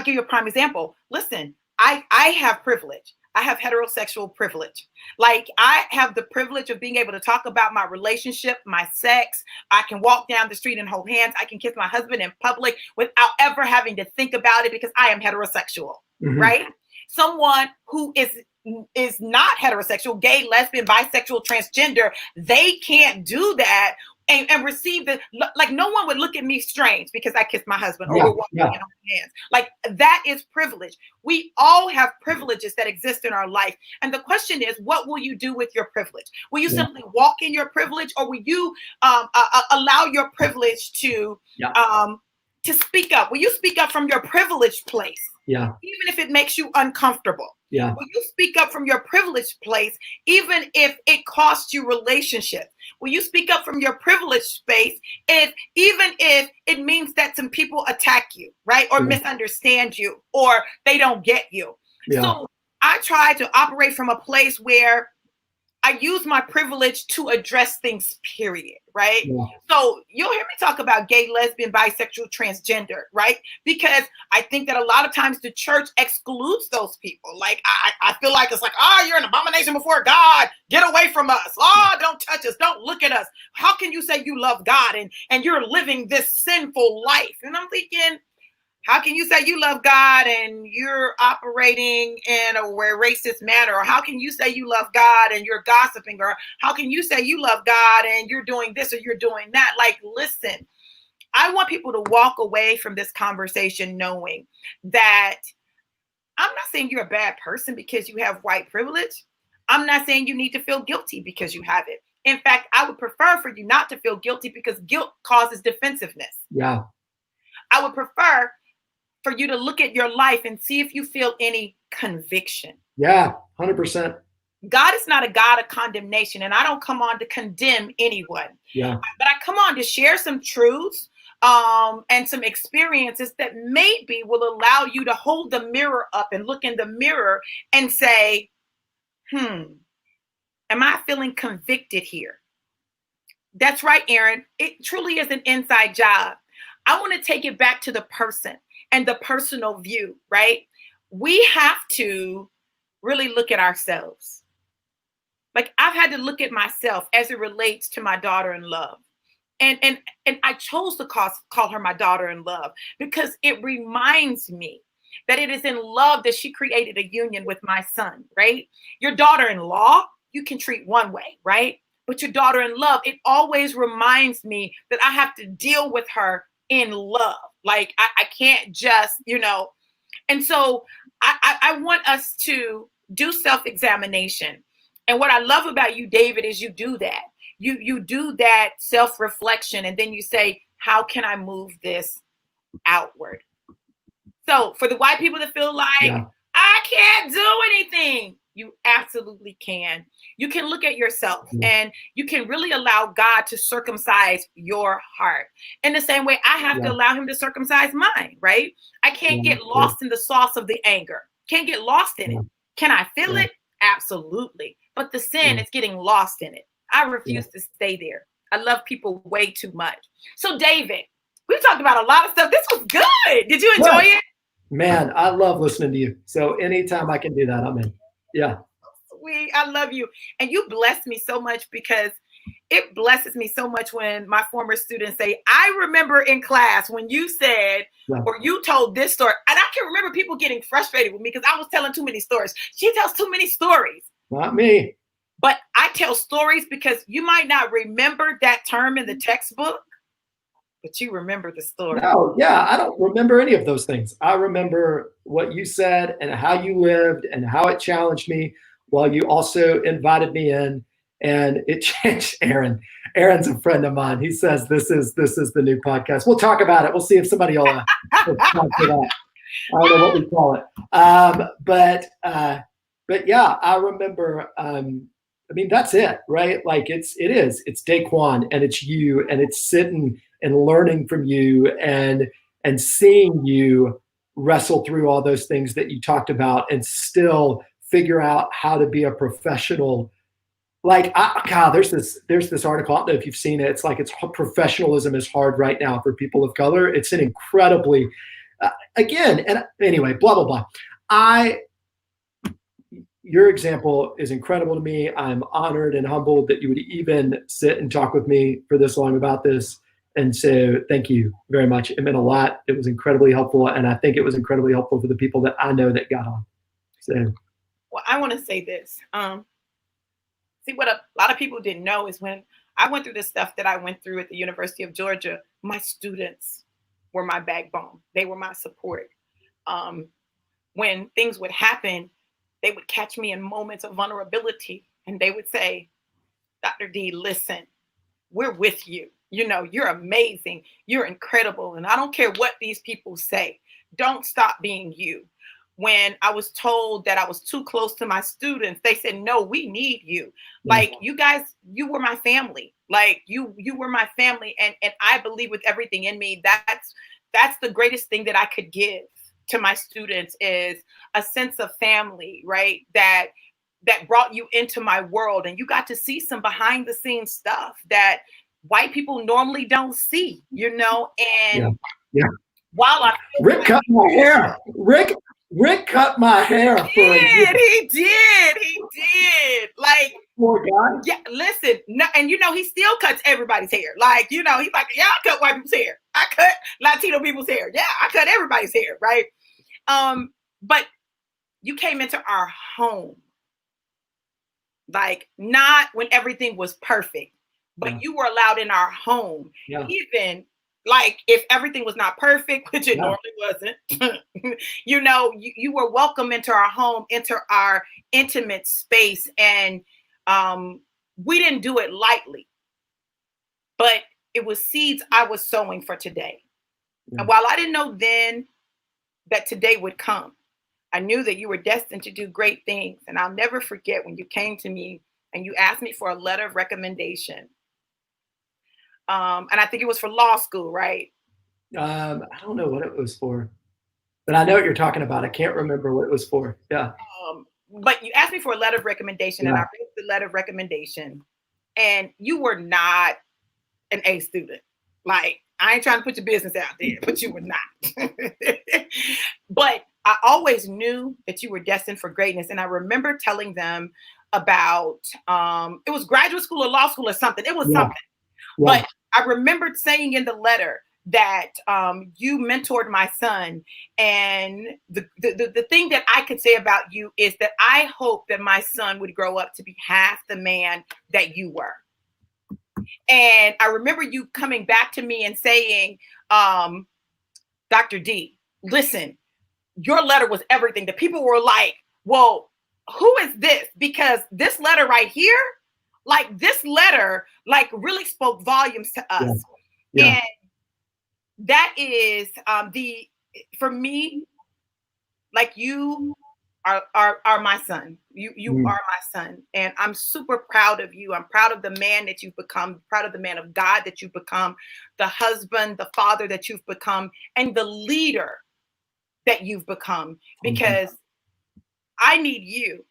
give you a prime example. Listen, I have privilege. I have heterosexual privilege. Like, I have the privilege of being able to talk about my relationship, my sex. I can walk down the street and hold hands. I can kiss my husband in public without ever having to think about it because I am heterosexual, right? Someone who is not heterosexual, gay, lesbian, bisexual, transgender, they can't do that and receive like no one would look at me strange because I kissed my husband or we're walking in hands. Like, that is privilege. We all have privileges that exist in our life. And the question is, what will you do with your privilege? Will you simply walk in your privilege, or will you allow your privilege to speak up? Will you speak up from your privileged place? Yeah. Even if it makes you uncomfortable. Yeah. Will you speak up from your privileged place, even if it costs you relationships? Will you speak up from your privileged space, even if it means that some people attack you, right? Or misunderstand you, or they don't get you? Yeah. So I try to operate from a place where I use my privilege to address things, period, right? Yeah. So you'll hear me talk about gay, lesbian, bisexual, transgender, right? Because I think that a lot of times the church excludes those people. Like, I feel like it's like, you're an abomination before God. Get away from us. Don't touch us. Don't look at us. How can you say you love God and you're living this sinful life? And I'm thinking, how can you say you love God and you're operating in a racist manner? Or how can you say you love God and you're gossiping? Or how can you say you love God and you're doing this or you're doing that? Like, listen, I want people to walk away from this conversation knowing that I'm not saying you're a bad person because you have white privilege. I'm not saying you need to feel guilty because you have it. In fact, I would prefer for you not to feel guilty because guilt causes defensiveness. Yeah. I would prefer for you to look at your life and see if you feel any conviction. Yeah, 100%. God is not a God of condemnation, and I don't come on to condemn anyone. Yeah. But I come on to share some truths and some experiences that maybe will allow you to hold the mirror up and look in the mirror and say, am I feeling convicted here? That's right, Aaron. It truly is an inside job. I want to take it back to the person and the personal view, right? We have to really look at ourselves. Like, I've had to look at myself as it relates to my daughter in love. And I chose to call her my daughter in love because it reminds me that it is in love that she created a union with my son, right? Your daughter-in-law, you can treat one way, right? But your daughter-in-love, it always reminds me that I have to deal with her in love. Like, I can't just, and so I want us to do self-examination. And what I love about you, David, is you do that. You do that self-reflection, and then you say, how can I move this outward? So for the white people that feel like, I can't do anything, you absolutely can. You can look at yourself and you can really allow God to circumcise your heart. In the same way, I have to allow him to circumcise mine, right? I can't get lost in the sauce of the anger. Can't get lost in it. Can I feel it? Absolutely. But the sin is getting lost in it. I refuse to stay there. I love people way too much. So David, we talked about a lot of stuff. This was good. Did you enjoy it? Man, I love listening to you. So anytime I can do that, I'm in. Yeah. Sweet. I love you. And you bless me so much because it blesses me so much when my former students say, I remember in class when you said, Yeah. or you told this story. And I can remember people getting frustrated with me because I was telling too many stories. She tells too many stories. Not me. But I tell stories because you might not remember that term in the textbook, but you remember the story. No, yeah, I don't remember any of those things. I remember what you said and how you lived and how it challenged me while you also invited me in and it changed Aaron. Aaron's a friend of mine. He says this is the new podcast. We'll talk about it. We'll see if somebody will sponsor that. I don't know what we call it. But yeah, I remember. I mean, that's it, right? Like it's Daquan and it's you and it's sitting and learning from you and seeing you wrestle through all those things that you talked about and still figure out how to be a professional. Like, God, there's this article. I don't know if you've seen it. It's like professionalism is hard right now for people of color. It's an incredibly again, and anyway, blah blah blah. I Your example is incredible to me. I'm honored and humbled that you would even sit and talk with me for this long about this. And so thank you very much. It meant a lot. It was incredibly helpful. And I think it was incredibly helpful for the people that I know that got on. So, Well, I want to say this. See, what a lot of people didn't know is when I went through the stuff that I went through at the University of Georgia, my students were my backbone. They were my support. Um, when things would happen, they would catch me in moments of vulnerability and they would say, Dr. D, listen, we're with you. You know, you're amazing. You're incredible. And I don't care what these people say. Don't stop being you. When I was told that I was too close to my students, they said, no, we need you. yeah, Like you guys, you were my family. Like you were my family. And I believe with everything in me, that's the greatest thing that I could give to my students is a sense of family, right? That brought you into my world and you got to see some behind the scenes stuff that white people normally don't see, you know? yeah, And yeah. while I Rick cut my hair. Rick cut my hair for a year. he did. Like, Poor guy. yeah, listen, no, and you know, he still cuts everybody's hair. Like, you know, he's like, yeah, I cut white people's hair. I cut Latino people's hair. Yeah, I cut everybody's hair, right? But you came into our home like not when everything was perfect, but Yeah, you were allowed in our home, yeah, even like if everything was not perfect, which it yeah, normally wasn't. You know, you were welcome into our home, into our intimate space, and um, we didn't do it lightly, but it was seeds I was sowing for today. yeah. And while I didn't know then that today would come, I knew that you were destined to do great things. And I'll never forget when you came to me and you asked me for a letter of recommendation. And I think it was for law school, right? I don't know what it was for, but I know what you're talking about. I can't remember what it was for. Yeah, But you asked me for a letter of recommendation, and I yeah, read the letter of recommendation, and you were not an A student. Like, I ain't trying to put your business out there, but you were not. But I always knew that you were destined for greatness. And I remember telling them about it was graduate school or law school or something. It was yeah, something. yeah, But I remembered saying in the letter that you mentored my son. And the thing that I could say about you is that I hope that my son would grow up to be half the man that you were. And I remember you coming back to me and saying, Dr. D, listen, your letter was everything. The people were like, well, who is this? Because this letter right here, like this letter, like really spoke volumes to yeah, us. yeah. And that is the, for me, like you are my son. You Mm, are my son. And I'm super proud of you. I'm proud of the man that you've become, proud of the man of God that you've become, the husband, the father that you've become, and the leader that you've become. mm, Because I need you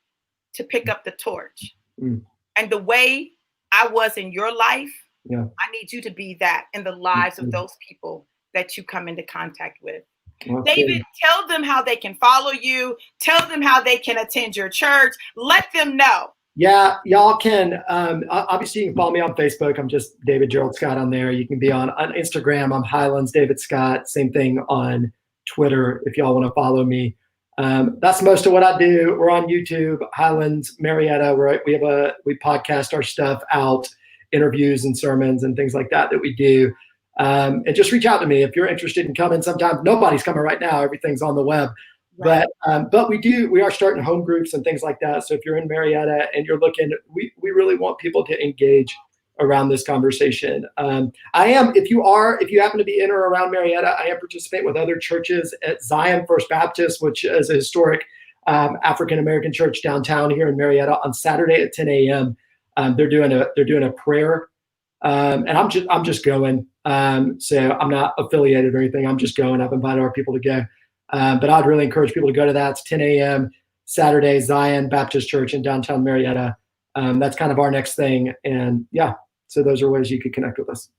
to pick up the torch. mm, And the way I was in your life, yeah. I need you to be that in the lives of those people that you come into contact with. Well, David, tell them how they can follow you. Tell them how they can attend your church. Let them know. Yeah, y'all can. Obviously, you can follow me on Facebook. I'm just David Gerald Scott on there. You can be on Instagram. I'm Highlands David Scott. Same thing on Twitter if y'all want to follow me. That's most of what I do. We're on YouTube, Highlands Marietta. We podcast our stuff out, interviews and sermons and things like that we do. And just reach out to me if you're interested in coming. Sometimes nobody's coming right now. Everything's on the web. Right. But we are starting home groups and things like that. So if you're in Marietta and you're looking, we really want people to engage around this conversation. If you happen to be in or around Marietta, I am participating with other churches at Zion First Baptist, which is a historic African American church downtown here in Marietta on Saturday at 10 a.m. They're doing a prayer, and I'm just going. So I'm not affiliated or anything. I'm just going. I've invited our people to go. But I'd really encourage people to go to that. It's 10 a.m. Saturday, Zion Baptist Church in downtown Marietta. That's kind of our next thing. And yeah, so those are ways you could connect with us.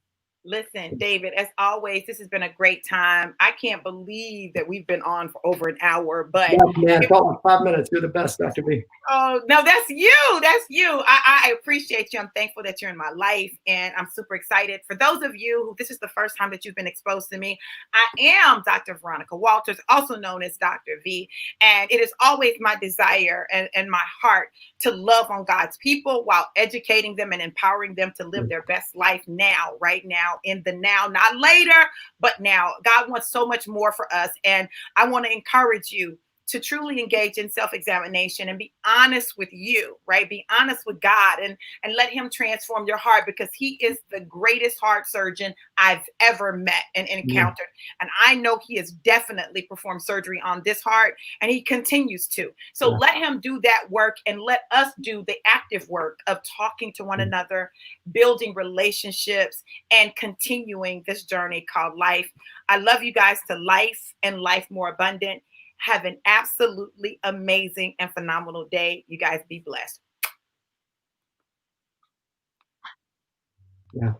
Listen, David, as always, this has been a great time. I can't believe that we've been on for over an hour, but yeah, man, it felt like 5 minutes. You're the best, Dr. B. Oh, no, that's you. That's you. I appreciate you. I'm thankful that you're in my life, and I'm super excited. For those of you who this is the first time that you've been exposed to me, I am Dr. Veronica Walters, also known as Dr. V, and it is always my desire and my heart to love on God's people while educating them and empowering them to live their best life now, right now, in the now, not later, but now. God wants so much more for us, and I want to encourage you to truly engage in self-examination and be honest with you, right? Be honest with God and let him transform your heart, because he is the greatest heart surgeon I've ever met and encountered. And I know he has definitely performed surgery on this heart, and he continues to. So let him do that work, and let us do the active work of talking to one another, building relationships, and continuing this journey called life. I love you guys to life and life more abundant. Have an absolutely amazing and phenomenal day. You guys be blessed. Yeah.